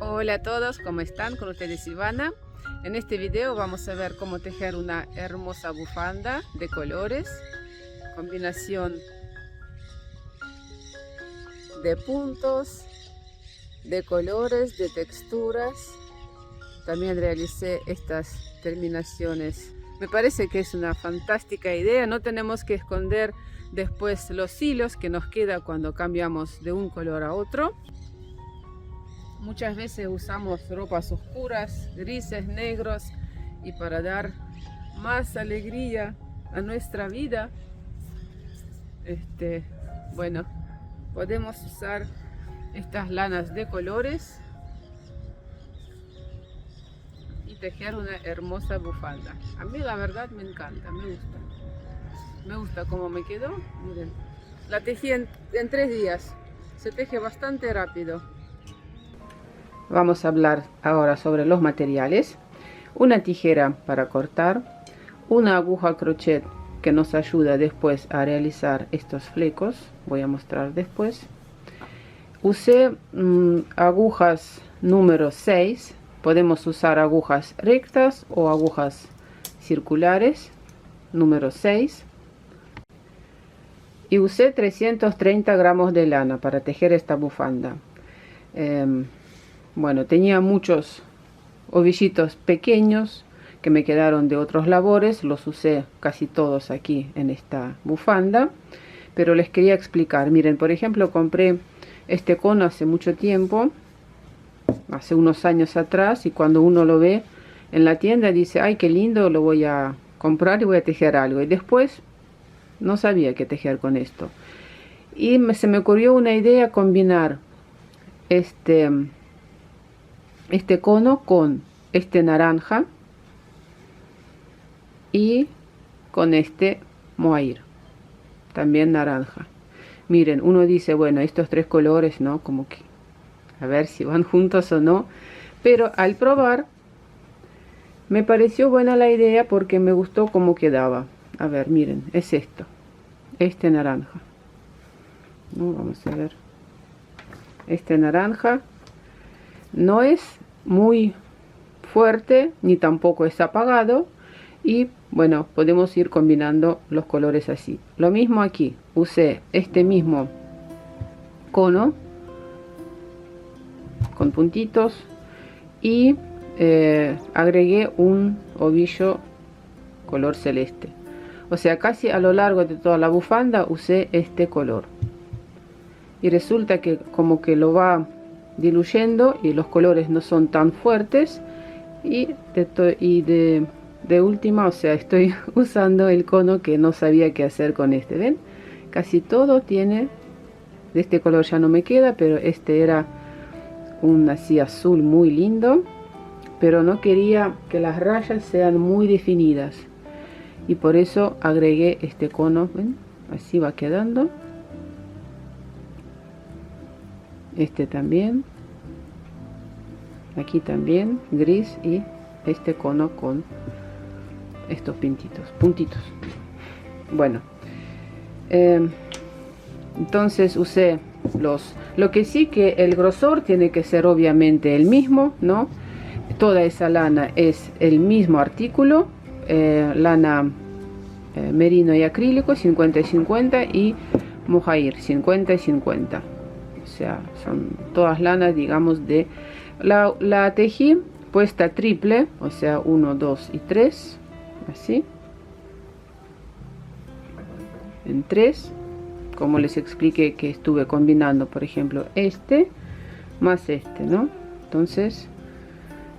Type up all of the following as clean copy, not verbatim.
Hola a todos, ¿cómo están? Con ustedes Ivana. En este video vamos a ver cómo tejer una hermosa bufanda de colores, combinación de puntos, de colores, de texturas. También realicé estas terminaciones. Me parece que es una fantástica idea. No tenemos que esconder después los hilos que nos queda cuando cambiamos de un color a otro. Muchas veces usamos ropas oscuras, grises, negros, y para dar más alegría a nuestra vida, bueno, podemos usar estas lanas de colores y tejer una hermosa bufanda. A mí la verdad me encanta, me gusta cómo me quedó. Miren, la tejí en 3 días, se teje bastante rápido. Vamos a hablar ahora sobre los materiales. Una tijera para cortar, una aguja crochet que nos ayuda después a realizar estos flecos, voy a mostrar después. Usé agujas número 6, podemos usar agujas rectas o agujas circulares, número 6. Y usé 330 gramos de lana para tejer esta bufanda. Bueno, tenía muchos ovillitos pequeños que me quedaron de otros labores, los usé casi todos aquí en esta bufanda, pero les quería explicar. Miren, por ejemplo, compré este cono hace mucho tiempo, hace unos años atrás, y cuando uno lo ve en la tienda dice, ay, qué lindo, lo voy a comprar y voy a tejer algo, y después no sabía qué tejer con esto. Y se me ocurrió una idea, combinar este cono con este naranja y con este mohair, también naranja. Miren, uno dice, bueno, estos 3 colores, ¿no? Como que a ver si van juntos o no, pero al probar me pareció buena la idea porque me gustó cómo quedaba. A ver, miren, es esto, este naranja, ¿no? Vamos a ver, este naranja no es muy fuerte ni tampoco es apagado, y bueno, podemos ir combinando los colores así. Lo mismo aquí, usé este mismo cono con puntitos y agregué un ovillo color celeste, o sea, casi a lo largo de toda la bufanda usé este color, y resulta que como que lo va diluyendo y los colores no son tan fuertes, y de última, o sea, estoy usando el cono que no sabía qué hacer con este. ¿Ven? Casi todo tiene, de este color ya no me queda, pero este era un así azul muy lindo, pero no quería que las rayas sean muy definidas, y por eso agregué este cono. ¿Ven? Así va quedando. Este también, aquí también gris, y este cono con estos puntitos. Bueno, entonces usé lo que sí, que el grosor tiene que ser obviamente el mismo, ¿no? Toda esa lana es el mismo artículo, lana merino y acrílico 50 y 50, y mohair 50 y 50. O sea, son todas lanas, digamos, de la tejí puesta triple, o sea, 1, 2 y 3, así, en 3, como les expliqué que estuve combinando, por ejemplo, este más este, ¿no? Entonces,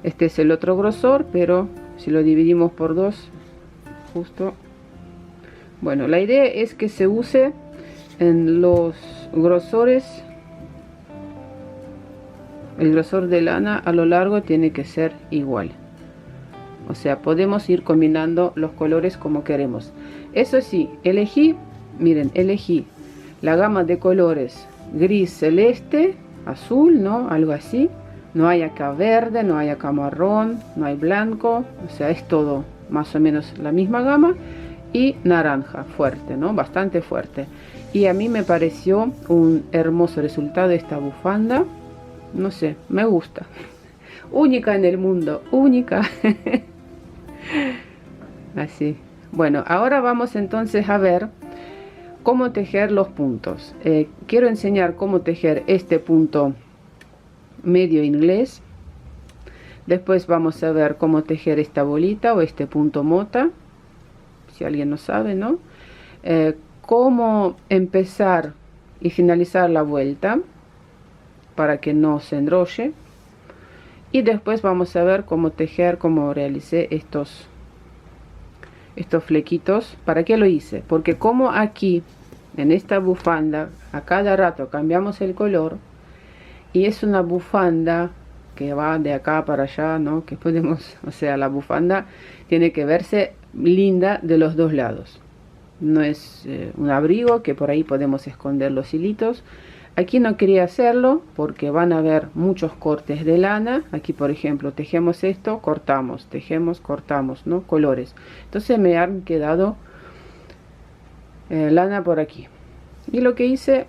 este es el otro grosor, pero si lo dividimos por 2, justo. Bueno, la idea es que se use en los grosores. El grosor de lana a lo largo tiene que ser igual, o sea, podemos ir combinando los colores como queremos. Eso sí, miren, elegí la gama de colores gris, celeste, azul, ¿no? Algo así. No hay acá verde, no hay acá marrón, no hay blanco, o sea, es todo más o menos la misma gama, y naranja fuerte, ¿no? Bastante fuerte. Y a mí me pareció un hermoso resultado esta bufanda. No sé, me gusta. única en el mundo, única. Así. Bueno, ahora vamos entonces a ver cómo tejer los puntos. Quiero enseñar cómo tejer este punto medio inglés. Después vamos a ver cómo tejer esta bolita o este punto mota, si alguien no sabe, ¿no? Cómo empezar y finalizar la vuelta para que no se enrolle. Y después vamos a ver cómo tejer, cómo realicé estos flequitos. ¿Para qué lo hice? Porque como aquí en esta bufanda a cada rato cambiamos el color y es una bufanda que va de acá para allá, ¿no? Que podemos, o sea, la bufanda tiene que verse linda de los dos lados. No es un abrigo que por ahí podemos esconder los hilitos. Aquí no quería hacerlo porque van a haber muchos cortes de lana. Aquí, por ejemplo, tejemos esto, cortamos, tejemos, cortamos, ¿no? Colores. Entonces me han quedado lana por aquí. Y lo que hice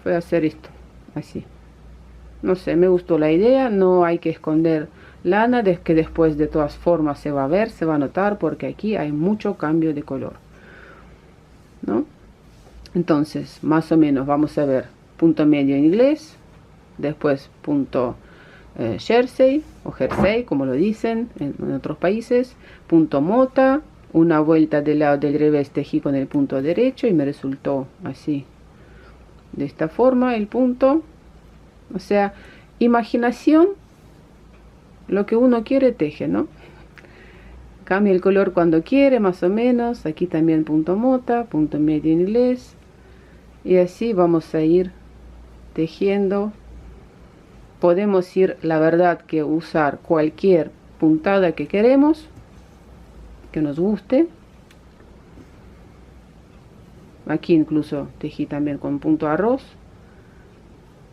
fue hacer esto, así. No sé, me gustó la idea. No hay que esconder lana, que después de todas formas se va a ver, se va a notar, porque aquí hay mucho cambio de color, ¿no? Entonces, más o menos vamos a ver punto medio inglés, después punto jersey o jersey, como lo dicen en otros países, punto mota, una vuelta del lado del revés tejí con el punto derecho y me resultó así, de esta forma el punto. O sea, imaginación, lo que uno quiere teje, ¿no? Cambia el color cuando quiere, más o menos. Aquí también punto mota, punto medio inglés. Y así vamos a ir tejiendo. Podemos ir, la verdad, que usar cualquier puntada que queremos, que nos guste. Aquí incluso tejí también con punto arroz,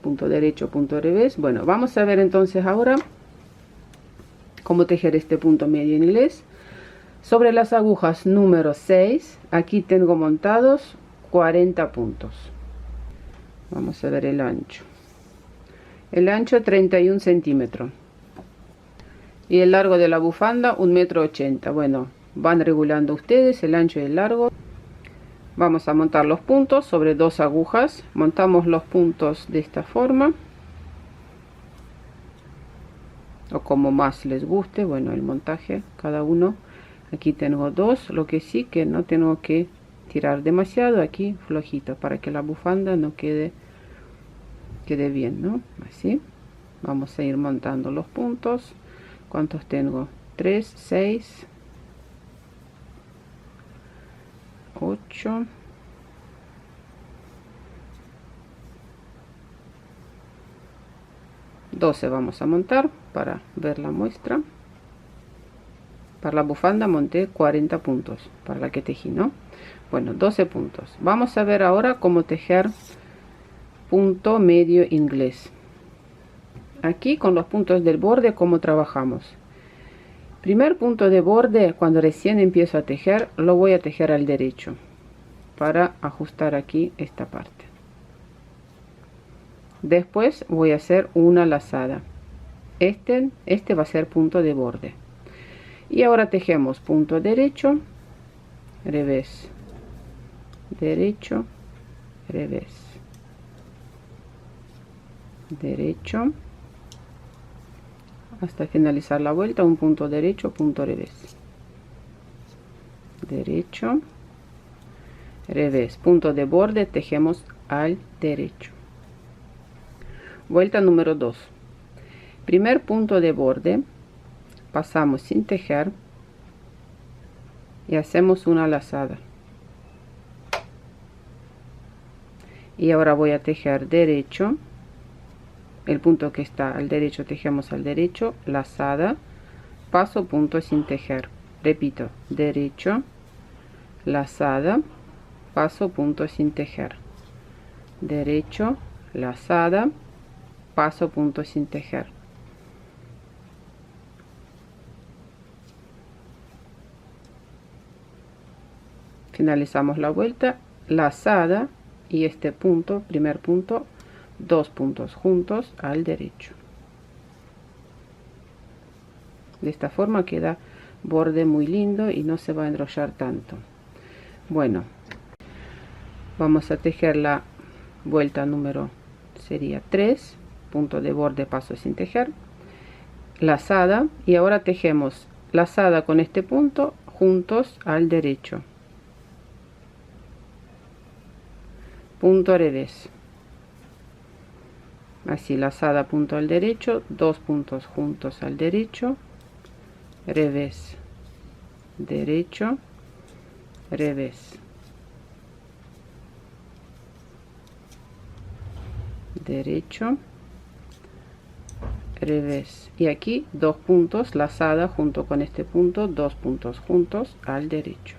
punto derecho, punto revés. Bueno, vamos a ver entonces ahora cómo tejer este punto medio inglés. Sobre las agujas número 6, aquí tengo montados 40 puntos. Vamos a ver el ancho. El ancho 31 centímetros. Y el largo de la bufanda 1,80 m. Bueno, van regulando ustedes el ancho y el largo. Vamos a montar los puntos sobre dos agujas. Montamos los puntos de esta forma, o como más les guste, bueno, el montaje cada uno. Aquí tengo dos, lo que sí que no tengo que tirar demasiado, aquí flojito, para que la bufanda no quede bien, ¿no? Así vamos a ir montando los puntos. ¿Cuántos tengo? 3, 6, 8, 12 vamos a montar para ver la muestra. Para la bufanda monté 40 puntos para la que tejí, ¿no? Bueno, 12 puntos. Vamos a ver ahora cómo tejer punto medio inglés. Aquí con los puntos del borde, cómo trabajamos. Primer punto de borde, cuando recién empiezo a tejer, lo voy a tejer al derecho para ajustar aquí esta parte. Después voy a hacer una lazada. Este va a ser punto de borde. Y ahora tejemos punto derecho, revés, derecho, revés, derecho, hasta finalizar la vuelta. Un punto derecho, punto revés, derecho, revés, punto de borde, tejemos al derecho. Vuelta número 2. Primer punto de borde, pasamos sin tejer y hacemos una lazada. Y ahora voy a tejer derecho, el punto que está al derecho tejemos al derecho, lazada, paso, punto sin tejer. Repito, derecho, lazada, paso, punto sin tejer, derecho, lazada, paso, punto sin tejer. Finalizamos la vuelta, lazada, y este punto, primer punto, dos puntos juntos al derecho. De esta forma queda borde muy lindo y no se va a enrollar tanto. Bueno, vamos a tejer la vuelta número sería 3, punto de borde, paso sin tejer, lazada, y ahora tejemos lazada con este punto juntos al derecho, punto al revés, así lazada, punto al derecho, 2 puntos juntos al derecho, revés, derecho, revés, derecho, revés, y aquí 2 puntos lazada junto con este punto, 2 puntos juntos al derecho.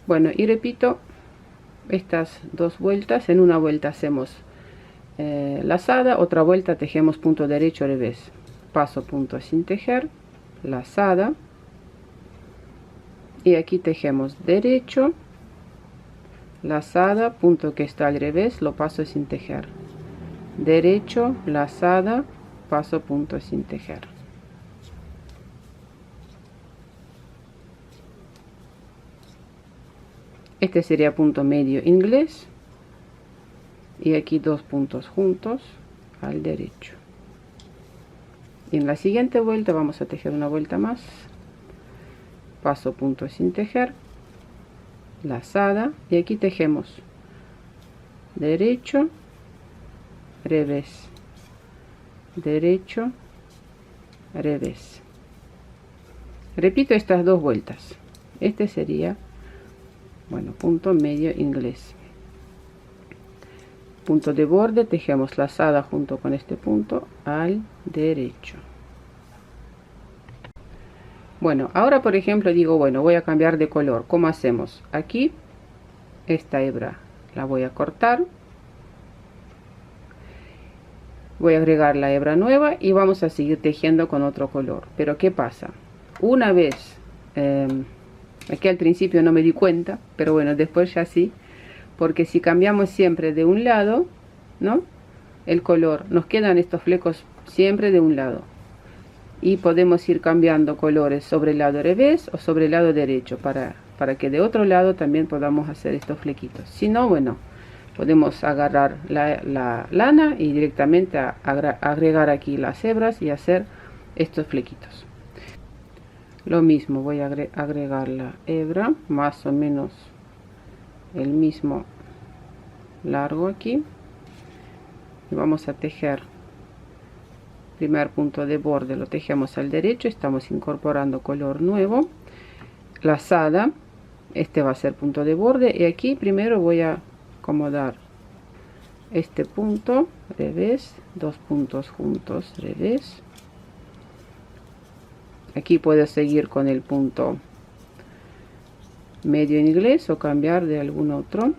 Bueno, y repito estas 2 vueltas. En una vuelta hacemos lazada, otra vuelta tejemos punto derecho, revés, paso, punto sin tejer, lazada, y aquí tejemos derecho, lazada, punto que está al revés, lo paso sin tejer, derecho, lazada, paso, punto sin tejer. Este sería punto medio inglés, y aquí 2 puntos juntos al derecho. Y en la siguiente vuelta vamos a tejer una vuelta más, paso, punto sin tejer, lazada, y aquí tejemos derecho, revés, derecho, revés. Repito estas 2 vueltas. Este sería, bueno, punto medio inglés. Punto de borde, tejemos lazada junto con este punto al derecho. Bueno, ahora por ejemplo digo, bueno, voy a cambiar de color. ¿Cómo hacemos? Aquí esta hebra la voy a cortar, voy a agregar la hebra nueva y vamos a seguir tejiendo con otro color. Pero ¿qué pasa? Una vez, aquí al principio no me di cuenta, pero bueno, después ya sí, porque si cambiamos siempre de un lado, ¿no?, el color, nos quedan estos flecos siempre de un lado, y podemos ir cambiando colores sobre el lado revés o sobre el lado derecho para que de otro lado también podamos hacer estos flequitos. Si no, bueno, podemos agarrar la lana y directamente agregar aquí las hebras y hacer estos flequitos. Lo mismo, voy a agregar la hebra, más o menos el mismo largo aquí, y vamos a tejer primer punto de borde, lo tejemos al derecho, estamos incorporando color nuevo, lazada, este va a ser punto de borde, y aquí primero voy a acomodar este punto, revés, 2 puntos juntos, revés. Aquí puedo seguir con el punto medio inglés o cambiar de algún otro.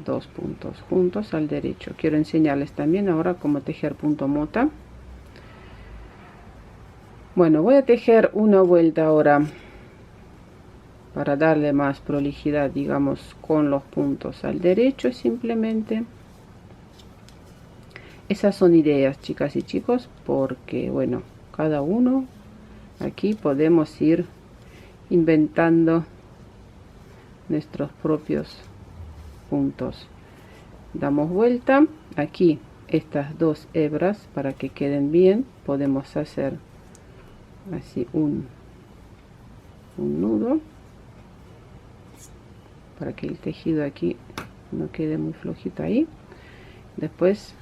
2 puntos juntos al derecho. Quiero enseñarles también ahora cómo tejer punto mota. Bueno, voy a tejer una vuelta ahora para darle más prolijidad, digamos, con los puntos al derecho. Simplemente esas son ideas, chicas y chicos, porque bueno, cada uno aquí podemos ir inventando nuestros propios puntos. Damos vuelta aquí estas 2 hebras para que queden bien. Podemos hacer así un nudo para que el tejido aquí no quede muy flojito ahí. Después,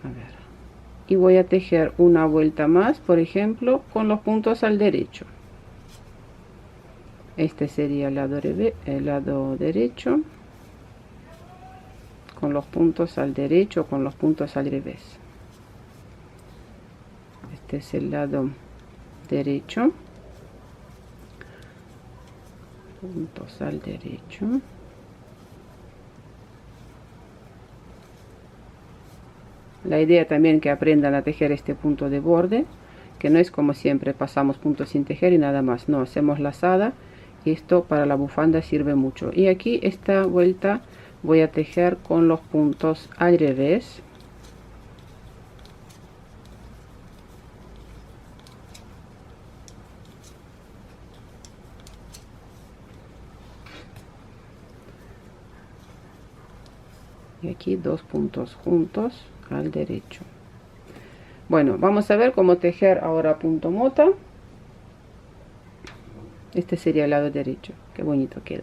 a ver, y voy a tejer una vuelta más, por ejemplo, con los puntos al derecho. Este sería el lado derecho, con los puntos al derecho, con los puntos al revés. Este es el lado derecho, puntos al derecho, la idea también que aprendan a tejer este punto de borde, que no es como siempre pasamos puntos sin tejer y nada más, no, hacemos lazada. Esto para la bufanda sirve mucho. Y aquí esta vuelta voy a tejer con los puntos al revés, y aquí 2 puntos juntos al derecho. Bueno, vamos a ver cómo tejer ahora punto mota. Este sería el lado derecho, qué bonito queda.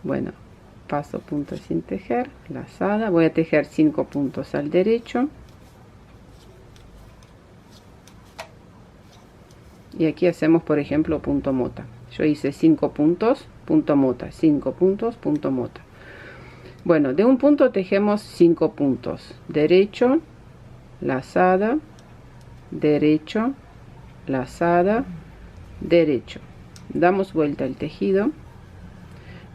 Bueno, paso punto sin tejer, lazada, voy a tejer 5 puntos al derecho y aquí hacemos, por ejemplo, punto mota. Yo hice 5 puntos, punto mota, 5 puntos, punto mota. Bueno, de un punto tejemos 5 puntos, derecho, lazada, derecho, lazada, derecho. Damos vuelta al tejido,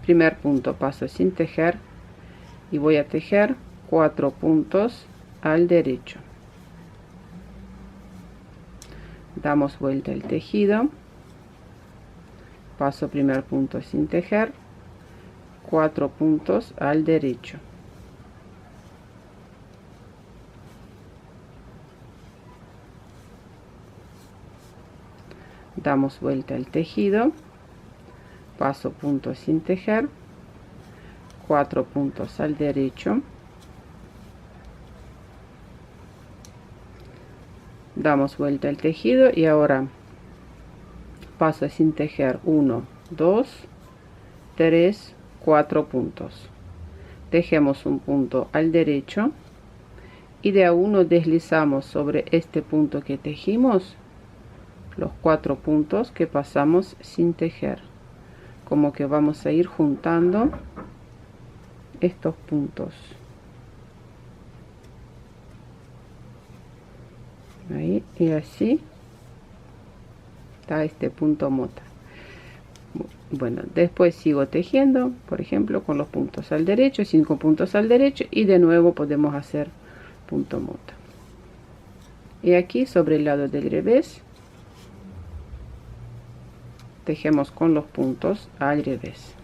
primer punto paso sin tejer y voy a tejer 4 puntos al derecho. Damos vuelta al tejido, paso primer punto sin tejer, 4 puntos al derecho. Damos vuelta al tejido, paso punto sin tejer, 4 puntos al derecho, damos vuelta al tejido y ahora paso sin tejer 1, 2, 3, 4 puntos. Tejemos un punto al derecho y de a uno deslizamos sobre este punto que tejimos los 4 puntos que pasamos sin tejer, como que vamos a ir juntando estos puntos. Ahí, y así está este punto mota. Bueno, después sigo tejiendo, por ejemplo, con los puntos al derecho, 5 puntos al derecho, y de nuevo podemos hacer punto mota. Y aquí sobre el lado del revés tejemos con los puntos al revés.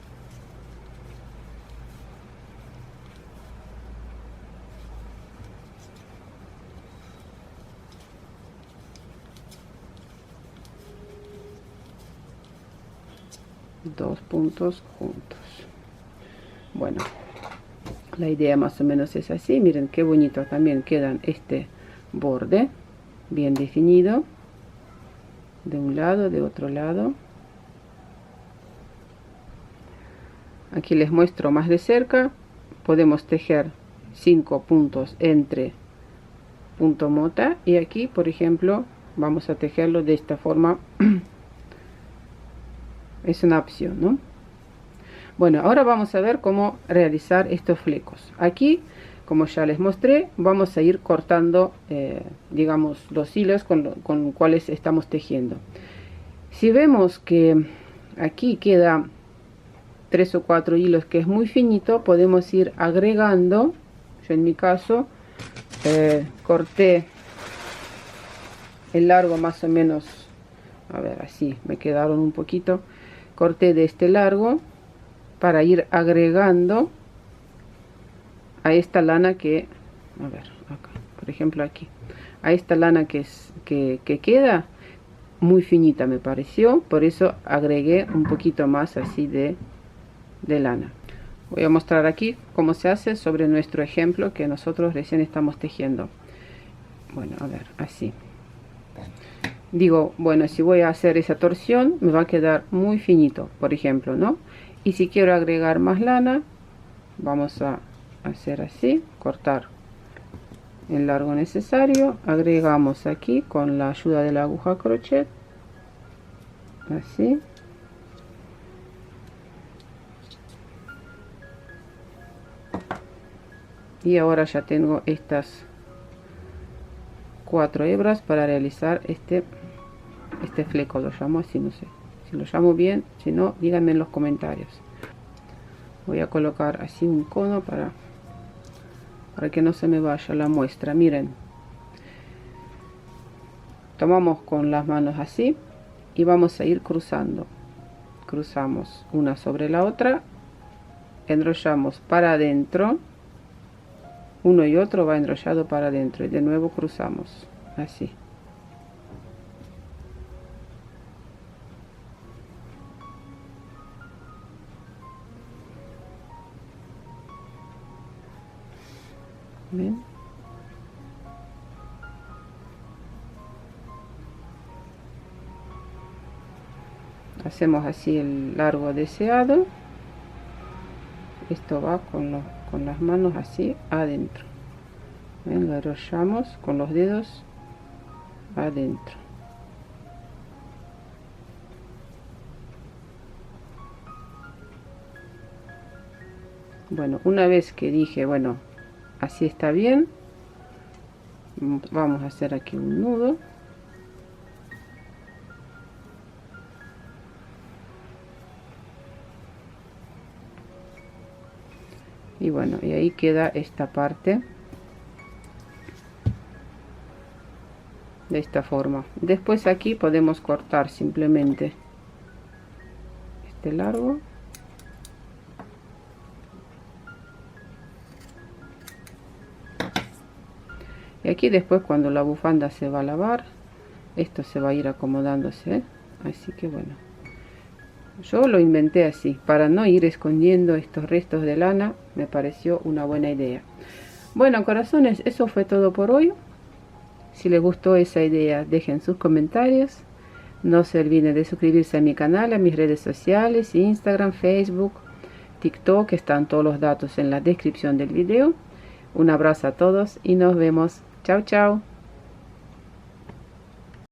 Dos puntos juntos. Bueno, la idea más o menos es así. Miren qué bonito también quedan este borde bien definido de un lado, de otro lado. Aquí les muestro más de cerca. Podemos tejer 5 puntos entre punto mota y aquí, por ejemplo, vamos a tejerlo de esta forma. Es una opción, ¿no? Bueno, ahora vamos a ver cómo realizar estos flecos. Aquí, como ya les mostré, vamos a ir cortando, digamos, los hilos con cuales estamos tejiendo. Si vemos que aquí queda 3 o 4 hilos que es muy finito, podemos ir agregando. Yo en mi caso corté el largo más o menos, a ver, así me quedaron un poquito. Corté de este largo para ir agregando a esta lana que, a ver, acá, por ejemplo aquí, a esta lana que queda muy finita me pareció, por eso agregué un poquito más así de lana. Voy a mostrar aquí cómo se hace sobre nuestro ejemplo que nosotros recién estamos tejiendo. Bueno, a ver, así. Digo, bueno, si voy a hacer esa torsión me va a quedar muy finito, por ejemplo, ¿no? Y si quiero agregar más lana, vamos a hacer así, cortar el largo necesario, agregamos aquí con la ayuda de la aguja crochet, así. Y ahora ya tengo estas 4 hebras para realizar este fleco, lo llamo así, no sé si lo llamo bien, si no díganme en los comentarios. Voy a colocar así un cono para que no se me vaya la muestra. Miren, tomamos con las manos así y vamos a ir cruzando, cruzamos una sobre la otra, enrollamos para adentro, uno y otro va enrollado para adentro y de nuevo cruzamos así. ¿Ven? Hacemos así el largo deseado. Esto va con las manos así adentro. ¿Ven? Lo enrollamos con los dedos adentro. Bueno, una vez que dije, bueno, así está bien, vamos a hacer aquí un nudo. Y bueno, y ahí queda esta parte de esta forma. Después aquí podemos cortar simplemente este largo. Y aquí después, cuando la bufanda se va a lavar, esto se va a ir acomodándose, ¿eh? Así que bueno, yo lo inventé así para no ir escondiendo estos restos de lana. Me pareció una buena idea. Bueno, corazones, eso fue todo por hoy. Si les gustó esa idea, dejen sus comentarios. No se olviden de suscribirse a mi canal, a mis redes sociales, Instagram, Facebook, TikTok. Están todos los datos en la descripción del video. Un abrazo a todos y nos vemos. Chao, chao.